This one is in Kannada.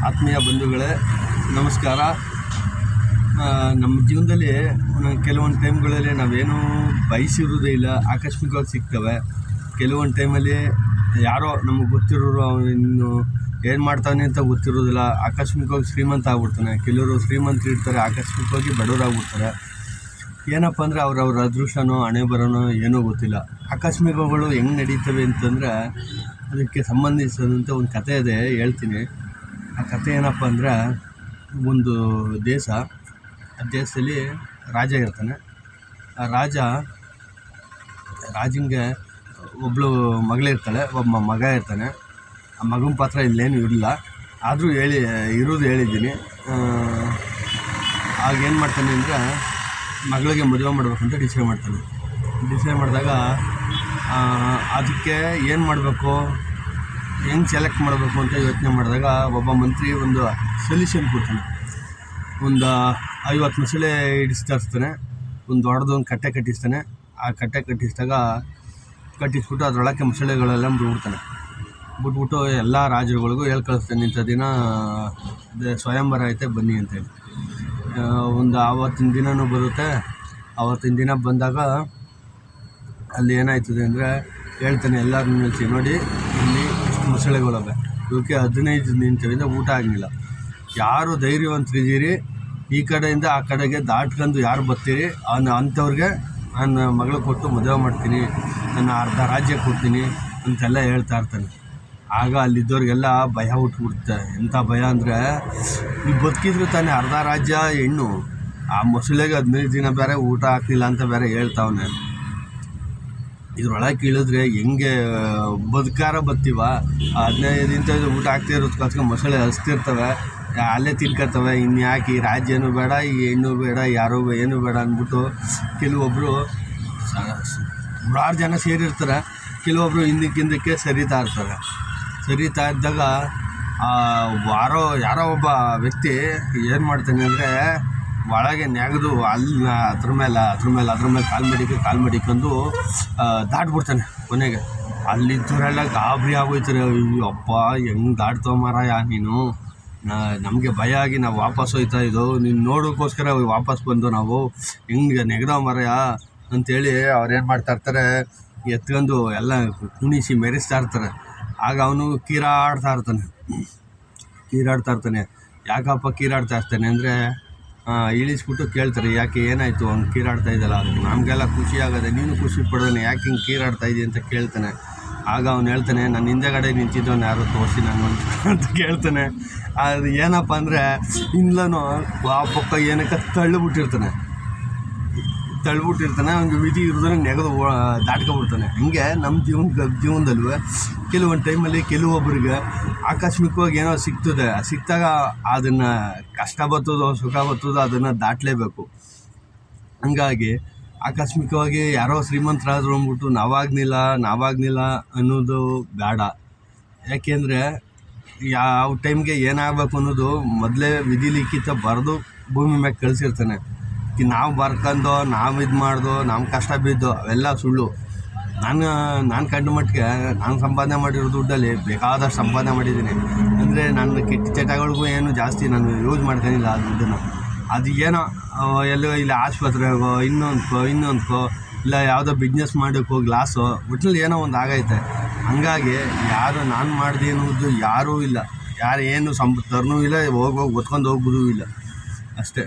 ಆತ್ಮೀಯ ಬಂಧುಗಳೇ ನಮಸ್ಕಾರ. ನಮ್ಮ ಜೀವನದಲ್ಲಿ ಕೆಲವೊಂದು ಟೈಮ್ಗಳಲ್ಲಿ ನಾವೇನೂ ಬಯಸಿರೋದೇ ಇಲ್ಲ, ಆಕಸ್ಮಿಕವಾಗಿ ಸಿಗ್ತವೆ. ಕೆಲವೊಂದು ಟೈಮಲ್ಲಿ ಯಾರೋ ನಮಗೆ ಗೊತ್ತಿರೋರು ಇನ್ನು ಏನು ಮಾಡ್ತಾನೆ ಅಂತ ಗೊತ್ತಿರೋದಿಲ್ಲ, ಆಕಸ್ಮಿಕವಾಗಿ ಶ್ರೀಮಂತ ಆಗ್ಬಿಡ್ತಾನೆ. ಕೆಲವರು ಶ್ರೀಮಂತರು ಇರ್ತಾರೆ, ಆಕಸ್ಮಿಕವಾಗಿ ಬಡವರಾಗ್ಬಿಡ್ತಾರೆ. ಏನಪ್ಪ ಅಂದರೆ ಅವ್ರವ್ರ ಅದೃಷ್ಟನೋ ಹಣೆ ಬರೋನೋ ಏನೋ ಗೊತ್ತಿಲ್ಲ. ಆಕಸ್ಮಿಕಗಳು ಹೆಂಗೆ ನಡೀತವೆ ಅಂತಂದರೆ ಅದಕ್ಕೆ ಸಂಬಂಧಿಸಿದಂಥ ಒಂದು ಕಥೆ ಇದೆ, ಹೇಳ್ತೀನಿ. ಆ ಕಥೆ ಏನಪ್ಪ ಅಂದರೆ, ಒಂದು ದೇಶ, ಆ ದೇಶದಲ್ಲಿ ರಾಜ ಇರ್ತಾನೆ. ಆ ರಾಜಂಗೆ ಒಬ್ಬಳು ಮಗಳಿರ್ತಾಳೆ, ಒಬ್ಬ ಮಗ ಇರ್ತಾನೆ. ಆ ಮಗನ ಪಾತ್ರ ಇಲ್ಲೇನು ಇರಲಿಲ್ಲ, ಆದರೂ ಇರೋದು ಹೇಳಿದ್ದೀನಿ. ಆಗೇನು ಮಾಡ್ತಾನೆ ಅಂದರೆ, ಮಗಳಿಗೆ ಮದುವೆ ಮಾಡಬೇಕಂತ ಡಿಸೈಡ್ ಮಾಡ್ತಾನೆ. ಡಿಸೈಡ್ ಮಾಡಿದಾಗ ಅದಕ್ಕೆ ಏನು ಮಾಡಬೇಕು, ಹೆಂಗೆ ಸೆಲೆಕ್ಟ್ ಮಾಡಬೇಕು ಅಂತ ಯೋಚನೆ ಮಾಡಿದಾಗ ಒಬ್ಬ ಮಂತ್ರಿ ಒಂದು ಸೊಲ್ಯೂಷನ್ ಕೊಡ್ತಾನೆ. ಒಂದು 50 ಮೊಸಳೆ ಇಡಿಸ್ತಾನೆ, ಒಂದು ದೊಡ್ಡದೊಂದು ಕಟ್ಟೆ ಕಟ್ಟಿಸ್ತಾನೆ. ಆ ಕಟ್ಟೆ ಕಟ್ಟಿಸ್ಬಿಟ್ಟು ಅದರೊಳಕ್ಕೆ ಮೊಸಳೆಗಳೆಲ್ಲ ಬಿಟ್ಬಿಟ್ಟು ಎಲ್ಲ ರಾಜರುಗಳಿಗೂ ಕಳಿಸ್ತಾನೆ, ಇಂಥ ದಿನ ಸ್ವಯಂವರ ಐತೆ ಬನ್ನಿ ಅಂತೇಳಿ. ಒಂದು ಆವತ್ತಿನ ದಿನವೂ ಬರುತ್ತೆ. ಆವತ್ತಿನ ದಿನ ಬಂದಾಗ ಅಲ್ಲಿ ಏನಾಯ್ತದೆ ಅಂದರೆ, ಹೇಳ್ತಾನೆ ಎಲ್ಲರನ್ನ ನಿಲ್ಲಿಸಿ, ನೋಡಿ ಇಲ್ಲಿ ಇಷ್ಟು ಮೊಸಳೆಗಳವೆ, ಇವಕ್ಕೆ 15 ದಿನದಿಂದ ಊಟ ಆಗಲಿಲ್ಲ. ಯಾರು ಧೈರ್ಯವಂತರಿದ್ದೀರಿ, ಈ ಕಡೆಯಿಂದ ಆ ಕಡೆಗೆ ದಾಟ್ಕೊಂಡು ಯಾರು ಬರ್ತೀರಿ ಅಂಥವ್ರಿಗೆ ನನ್ನ ಮಗಳು ಕೊಟ್ಟು ಮದುವೆ ಮಾಡ್ತೀನಿ, ನನ್ನ ಅರ್ಧ ರಾಜ್ಯ ಕೊಡ್ತೀನಿ ಅಂತೆಲ್ಲ ಹೇಳ್ತಾ ಇರ್ತಾನೆ. ಆಗ ಅಲ್ಲಿದ್ದವ್ರಿಗೆಲ್ಲ ಭಯ ಹುಟ್ಬಿಡುತ್ತೆ. ಎಂಥ ಭಯ ಅಂದರೆ, ಈಗ ಬದುಕಿದ್ರು ತಾನೆ ಅರ್ಧ ರಾಜ್ಯ ಹೆಣ್ಣು, ಆ ಮೊಸಳೆಗೆ 15 ದಿನ ಬೇರೆ ಊಟ ಹಾಕ್ಲಿಲ್ಲ ಅಂತ ಬೇರೆ ಹೇಳ್ತಾವನೆ. ಇದ್ರೊಳಗೆ ಇಳಿದ್ರೆ ಹೆಂಗೆ ಬರ್ತೀವ? 15 ದಿನದ ಊಟ ಆಗ್ತಾ ಇರೋದಕ್ಕೋಸ್ಕರ ಮೊಸಳೆ ಹಸ್ತಿರ್ತವೆ, ಅಲ್ಲೇ ತಿನ್ಕೋತವೆ. ಇನ್ಯಾಕೆ ಈ ರಾಜ್ಯನೂ ಬೇಡ, ಈ ಹೆಣ್ಣು ಬೇಡ, ಯಾರೂ ಏನೂ ಬೇಡ ಅಂದ್ಬಿಟ್ಟು ಕೆಲವೊಬ್ಬರು 6 ಜನ ಸೇರಿರ್ತಾರೆ. ಕೆಲವೊಬ್ಬರು ಹಿಂದಕ್ಕೆ ಸರಿತಾ ಇದ್ದಾಗ ಯಾರೋ ಒಬ್ಬ ವ್ಯಕ್ತಿ ಏನು ಮಾಡ್ತಾನೆ ಅಂದರೆ, ಒಳಗೆ ನೆಗೆದು ಅದ್ರ ಮೇಲೆ ಕಾಲು ಮಡಿಕೊಂಡು ದಾಟ್ಬಿಡ್ತಾನೆ. ಕೊನೆಗೆ ಅಲ್ಲಿದ್ದವರೆಲ್ಲ ಗಾಬರಿ ಆಗೋಯ್ತಾರೆ. ಅಪ್ಪ ಹೆಂಗೆ ದಾಟ್ತವ ಮಾರಾಯ ನೀನು, ನಮಗೆ ಭಯ ಆಗಿ ನಾವು ವಾಪಸ್ ಹೋಯ್ತಾ ಇದ್ದೋ, ನೀನು ನೋಡೋಕ್ಕೋಸ್ಕರ ವಾಪಸ್ ಬಂದು ನಾವು ಹೆಂಗೆ ನೆಗೆದವ ಮಾರಾಯ ಅಂಥೇಳಿ ಅವ್ರೇನು ಮಾಡ್ತಾ ಇರ್ತಾರೆ, ಎತ್ಕೊಂಡು ಎಲ್ಲ ಕುಣಿಸಿ ಮೆರೆಸ್ತಾ ಇರ್ತಾರೆ. ಆಗ ಅವನು ಕೀರಾಡ್ತಾ ಇರ್ತಾನೆ. ಯಾಕಪ್ಪ ಕೀರಾಡ್ತಾ ಇರ್ತಾನೆ ಅಂದರೆ, ಇಳಿಸ್ಬಿಟ್ಟು ಕೇಳ್ತಾರೆ, ಯಾಕೆ ಏನಾಯಿತು ಅವ್ನು ಕೀರಾಡ್ತಾ ಇದ್ದಲ್ಲ, ನಮಗೆಲ್ಲ ಖುಷಿ ಆಗೋದೆ, ನೀನು ಖುಷಿ ಪಡೋನೆ, ಯಾಕೆ ಹಿಂಗೆ ಕೀರಾಡ್ತಾ ಇದೆಯಾ ಅಂತ ಕೇಳ್ತಾನೆ. ಆಗ ಅವ್ನು ಹೇಳ್ತಾನೆ, ನನ್ನ ಹಿಂದೆಗಡೆ ನಿಂತಿದ್ದವನು ಯಾರೋ ತೋರಿಸಿ ನಾನು ಅಂತ ಕೇಳ್ತಾನೆ. ಅದು ಏನಪ್ಪ ಅಂದರೆ, ಇಂದ್ಲೂ ಆ ಪಕ್ಕ ಏನಕ್ಕೆ ತಳ್ಳಿಬಿಟ್ಟಿರ್ತಾನೆ. ಅವ್ನಿಗೆ ವಿಧಿ ಇರೋದನ್ನ ನೆಗೆದು ದಾಟ್ಕೊಬಿಡ್ತಾನೆ. ಹಂಗೆ ನಮ್ಮ ಜೀವನದಲ್ಲೂ ಕೆಲವೊಂದು ಟೈಮಲ್ಲಿ ಕೆಲವೊಬ್ಬರಿಗೆ ಆಕಸ್ಮಿಕವಾಗಿ ಏನೋ ಸಿಕ್ತಾಗ ಅದನ್ನು ಕಷ್ಟ ಬರ್ತದೋ ಸುಖ ಬರ್ತದೋ ಅದನ್ನು ದಾಟಲೇಬೇಕು. ಹಂಗಾಗಿ ಆಕಸ್ಮಿಕವಾಗಿ ಯಾರೋ ಶ್ರೀಮಂತರಾದ್ರು ಅಂದ್ಬಿಟ್ಟು ನಾವಾಗ್ನಿಲ್ಲ ಅನ್ನೋದು ಬೇಡ. ಯಾಕೆಂದರೆ ಯಾವ ಟೈಮ್ಗೆ ಏನಾಗಬೇಕು ಅನ್ನೋದು ಮೊದಲೇ ವಿಧಿ ಲಿಖಿತ ಬರೆದು ಭೂಮಿ ಮ್ಯಾಗೆ ಕಳಿಸಿರ್ತಾನೆ. ನಾವು ಬರ್ಕೊಂಡು ನಾವು ಇದು ಮಾಡ್ದೋ ನಮ್ಮ ಕಷ್ಟ ಬಿದ್ದು ಅವೆಲ್ಲ ಸುಳ್ಳು. ನಾನು ಕಂಡು ಮಟ್ಟಿಗೆ ನಾನು ಸಂಪಾದನೆ ಮಾಡಿರೋ ದುಡ್ಡಲ್ಲಿ ಬೇಕಾದಷ್ಟು ಸಂಪಾದನೆ ಮಾಡಿದ್ದೀನಿ. ಅಂದರೆ ನನ್ನ ಕೆಟ್ಟ ಚಟಗಳಿಗೂ ಏನು ಜಾಸ್ತಿ ನಾನು ಯೂಸ್ ಮಾಡ್ಕೊಂಡಿಲ್ಲ ಆ ದುಡ್ಡನ್ನು. ಅದು ಏನೋ ಎಲ್ಲೋ ಇಲ್ಲ ಆಸ್ಪತ್ರೆಗೋ ಇನ್ನೊಂದಕ್ಕೋ ಇಲ್ಲ ಯಾವುದೋ ಬಿಸ್ನೆಸ್ ಮಾಡೋಕ್ಕೋ ಗ್ಲಾಸೋ ಒಟ್ಟಿನಲ್ಲಿ ಏನೋ ಒಂದು ಆಗೈತೆ. ಹಂಗಾಗಿ ಯಾರು ನಾನು ಮಾಡಿದೆ ಅನ್ನೋದು ಯಾರೂ ಇಲ್ಲ, ಯಾರು ಏನು ತರನೂ ಇಲ್ಲ, ಹೋಗಿ ಒತ್ಕೊಂಡು ಹೋಗ್ಬೋದೂ ಇಲ್ಲ, ಅಷ್ಟೇ.